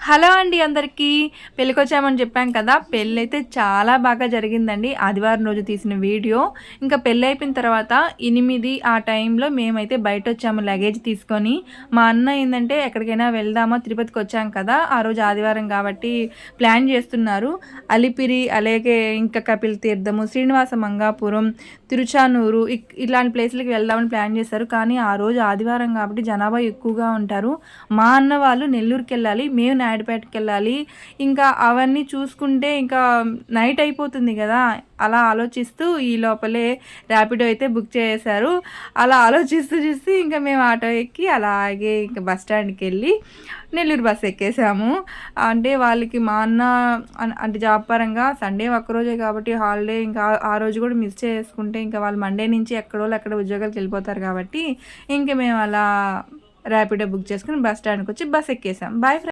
Hello అండి అందరికీ. పెళ్ళికొచ్చామని చెప్పాం కదా! పెళ్ళైతే చాలా బాగా జరిగిందండి. ఆదివారం రోజు తీసిన వీడియో. ఇంకా పెళ్ళైపోయిన తర్వాత 8 ఆ టైంలో మేమైతే బయటొచ్చాము లగేజ్ తీసుకొని. మా అన్న ఏందంటే ఎక్కడికైనా వెళ్దామా తిరుపతికొచ్చాం కదా! ఆ రోజు ఆదివారం కాబట్టి ప్లాన్ చేస్తున్నారు. అలిపిరి, అలాగే ఇంకా కపిల్ తీర్థము, శ్రీనివాస మంగాపురం, తిరుచానూరు ఇలాంటి ప్లేస్‌లకి వెళ్దామని ప్లాన్ చేశారు. కానీ ఆ రోజు ఆదివారం కాబట్టి జనాభా ఎక్కువగా ఉంటారు. మా అన్న వాళ్ళు నెల్లూరుకెళ్ళాలి. మేము నాయుడుపేటకెళ్ళాలి. ఇంకా అవన్నీ చూసుకుంటే ఇంకా నైట్ అయిపోతుంది గదా! అలా ఆలోచిస్తూ ఈ లోపలే ర్యాపిడో అయితే బుక్ చేసేశారు. అలా ఆలోచిస్తూ చూసి ఇంకా మేము ఆటో ఎక్కి అలాగే ఇంక బస్ స్టాండ్‌కెళ్ళి నెల్లూరు బస్ ఎక్కేసాము. అంటే వాళ్ళకి మా అన్న అంటే జాబ్ పరంగా సండే ఒక్కరోజే కాబట్టి హాలిడే ఇంకా ఆ రోజు కూడా మిస్ చేసుకుంటే ఇంకా వాళ్ళు మండే నుంచి ఎక్కడోళ్ళు అక్కడ ఉద్యోగాలకెళ్ళిపోతారు కాబట్టి ఇంక మేము అలా ర్యాపిడో బుక్ చేసుకొని బస్ స్టాండ్‌కొచ్చి బస్ ఎక్కేసాం. Bye friends.